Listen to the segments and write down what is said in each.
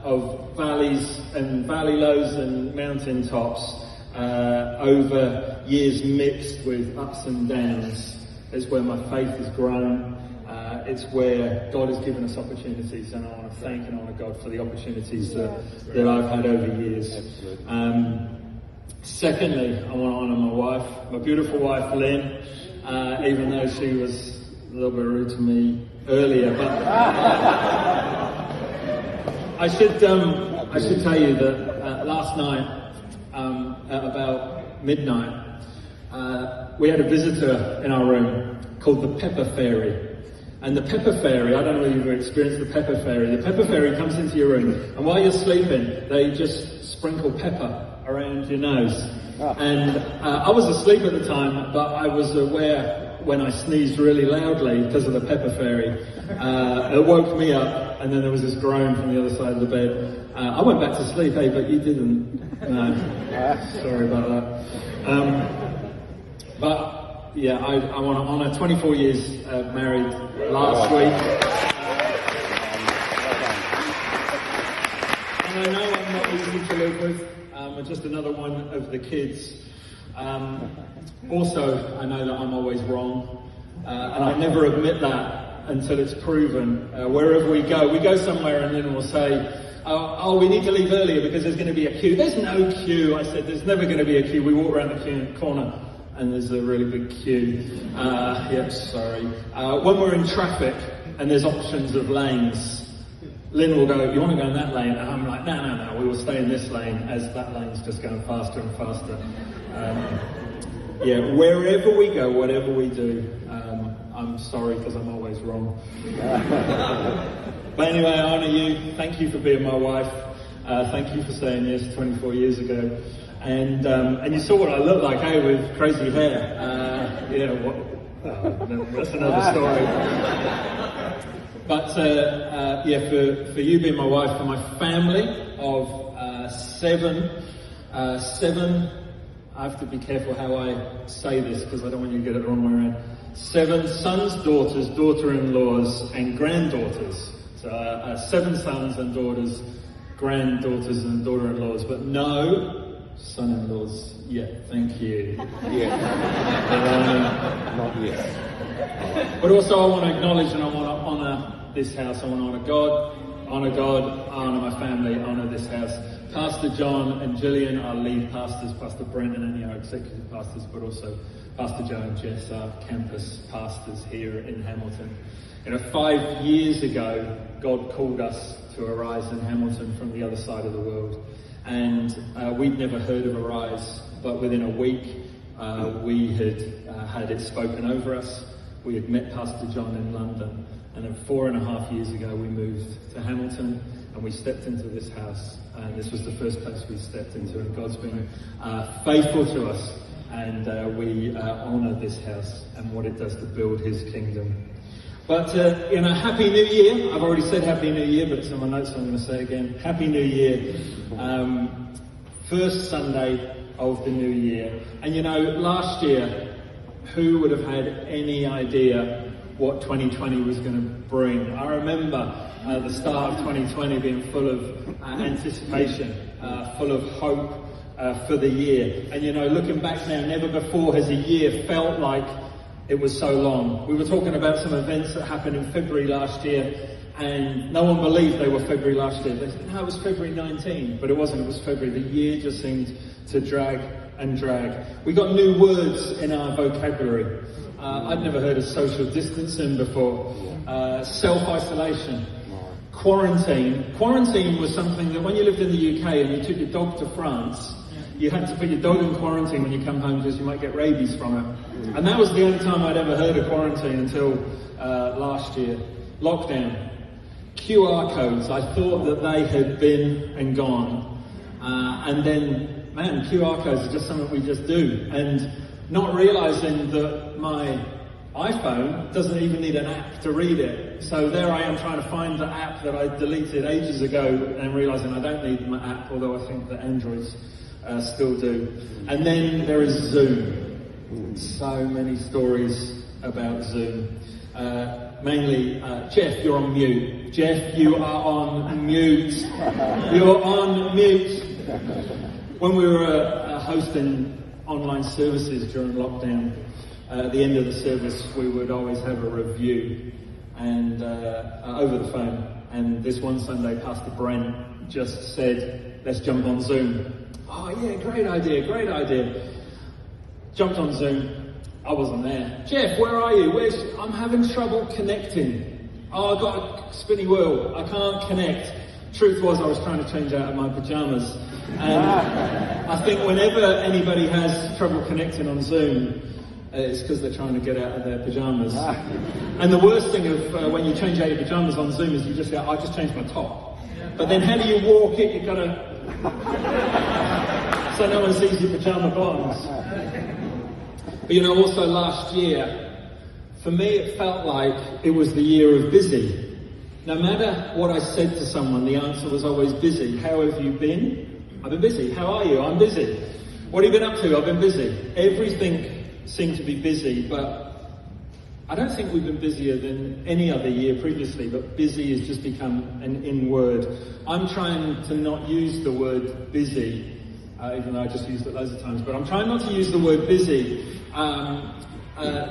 of valleys and valley lows and mountain tops over years mixed with ups and downs. It's where my faith has grown. It's where God has given us opportunities, and I want to thank and honour God for the opportunities that I've had over years. Secondly, I want to honour my wife, my beautiful wife Lynn, even though she was a little bit rude to me earlier. But I should tell you that last night, at about midnight, we had a visitor in our room called the Pepper Fairy. And the Pepper Fairy, I don't know whether you've experienced the Pepper Fairy. The Pepper Fairy comes into your room, and while you're sleeping, they just sprinkle pepper around your nose. And I was asleep at the time, but I was aware when I sneezed really loudly because of the Pepper Fairy. It woke me up, and then there was this groan from the other side of the bed. I went back to sleep, hey, but you didn't. No, sorry about that. But yeah, I want to honour 24 years married last week. And I know I'm not easy to live with. I'm just another one of the kids. Also, I know that I'm always wrong. And I never admit that until it's proven. Wherever we go somewhere and then we'll say, oh, we need to leave earlier because there's going to be a queue. There's no queue. I said, there's never going to be a queue. We walk around the corner and there's a really big queue. Yep, sorry. When we're in traffic and there's options of lanes, Lynn will go, you want to go in that lane? And I'm like, no, we will stay in this lane as that lane's just going faster and faster. Yeah, wherever we go, whatever we do, I'm sorry because I'm always wrong. But anyway, I honour you. Thank you for being my wife. Thank you for saying yes 24 years ago. And you saw what I looked like, hey, with crazy hair. That's another story. But yeah, for you being my wife, for my family of seven, I have to be careful how I say this because I don't want you to get it the wrong way around. 7 sons, daughters, daughter-in-laws, and granddaughters. So 7 sons and daughters, granddaughters and daughter-in-laws, but no son-in-laws yet. Thank you. Yeah. Not yet. But also I want to acknowledge and I want to honour this house. I want to honour God, honour my family, honour this house. Pastor John and Gillian, our lead pastors, Pastor Brendan and our executive pastors, but also Pastor Joe and Jess, our campus pastors here in Hamilton. 5 years ago, God called us to Arise in Hamilton from the other side of the world. And we'd never heard of Arise, but within a week, we had it spoken over us. We had met Pastor John in London. And then 4.5 years ago, we moved to Hamilton and we stepped into this house. And this was the first place we stepped into. And God's been faithful to us. And we honour this house and what it does to build his kingdom. But, Happy New Year. I've already said Happy New Year, but it's in my notes, so I'm going to say it again. Happy New Year. First Sunday of the new year. And last year, who would have had any idea what 2020 was going to bring? I remember the start of 2020 being full of anticipation, full of hope for the year. And looking back now, never before has a year felt like it was so long. We were talking about some events that happened in February last year, and no one believed they were February last year. They said, no, it was February 19, but it wasn't, it was February. The year just seemed to drag and drag. We got new words in our vocabulary. I'd never heard of social distancing before. Self-isolation. Quarantine. Quarantine was something that when you lived in the UK and you took your dog to France, you had to put your dog in quarantine when you come home because you might get rabies from it. And that was the only time I'd ever heard of quarantine until last year. Lockdown. QR codes. I thought that they had been and gone. And then, man, QR codes are just something we just do. And not realising that my iPhone doesn't even need an app to read it. So there I am trying to find the app that I deleted ages ago and realising I don't need my app, although I think that Androids still do. And then there is Zoom. So many stories about Zoom. Mainly, Jeff, you're on mute. Jeff, you are on mute. You're on mute. When we were hosting online services during lockdown, at the end of the service we would always have a review and over the phone. And this one Sunday, Pastor Brent just said, let's jump on Zoom. Oh yeah, great idea. Jumped on Zoom. I wasn't there. Jeff, where are you? I'm having trouble connecting. Oh, I've got a spinny wheel. I can't connect. Truth was, I was trying to change out of my pajamas. And I think whenever anybody has trouble connecting on Zoom, it's because they're trying to get out of their pajamas. And the worst thing of when you change out your pajamas on Zoom is you just go, I just changed my top. But then how do you walk it? You've got to... so no one sees your pajama bottoms. But also last year, for me it felt like it was the year of busy. No matter what I said to someone, the answer was always busy. How have you been? I've been busy. How are you? I'm busy. What have you been up to? I've been busy. Everything seemed to be busy, but I don't think we've been busier than any other year previously, but busy has just become an in word. I'm trying to not use the word busy, even though I just used it loads of times, but I'm trying not to use the word busy,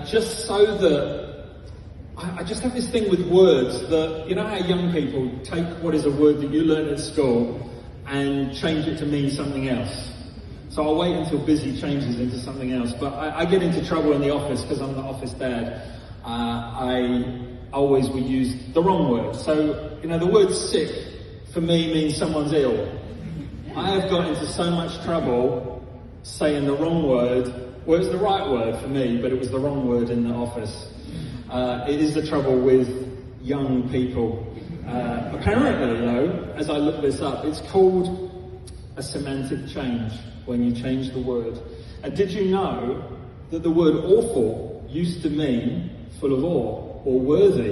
just so that I just have this thing with words that, you know how young people take what is a word that you learn at school and change it to mean something else. So I'll wait until busy changes into something else, but I get into trouble in the office because I'm the office dad. I always will use the wrong word. So, the word sick for me means someone's ill. I have got into so much trouble saying the wrong word. Well, it's the right word for me, but it was the wrong word in the office. It is the trouble with young people. Apparently, though, as I look this up, it's called a semantic change when you change the word. And did you know that the word awful used to mean full of awe or worthy?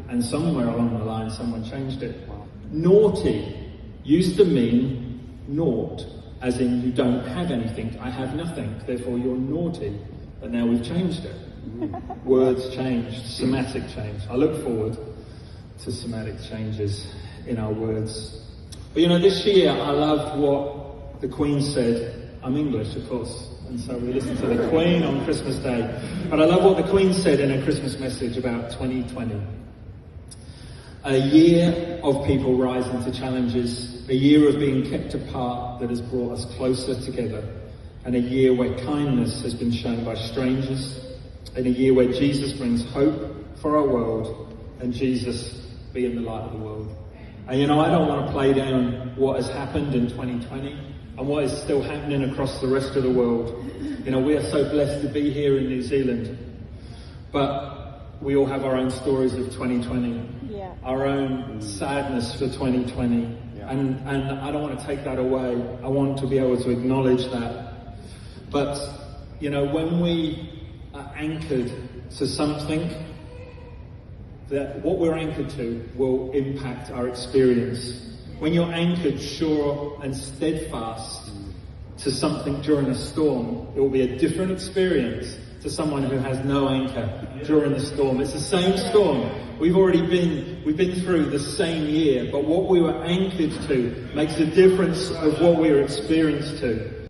And somewhere along the line, someone changed it. Naughty used to mean naught, as in you don't have anything. I have nothing, therefore you're naughty. But now we've changed it. Words changed, semantic change. I look forward to semantic changes in our words. But this year I loved what the Queen said. I'm English, of course, and so we listen to the Queen on Christmas Day. But I love what the Queen said in her Christmas message about 2020. A year of people rising to challenges, a year of being kept apart that has brought us closer together, and a year where kindness has been shown by strangers, and a year where Jesus brings hope for our world, and Jesus being the light of the world. And I don't want to play down what has happened in 2020 and what is still happening across the rest of the world. We are so blessed to be here in New Zealand, but we all have our own stories of 2020, our own sadness for 2020, and I don't want to take that away. I want to be able to acknowledge that. But, when we are anchored to something, that what we're anchored to will impact our experience. When you're anchored sure and steadfast to something during a storm, it will be a different experience to someone who has no anchor during the storm. It's the same storm. We've been through the same year, but what we were anchored to makes a difference of what we were experienced to.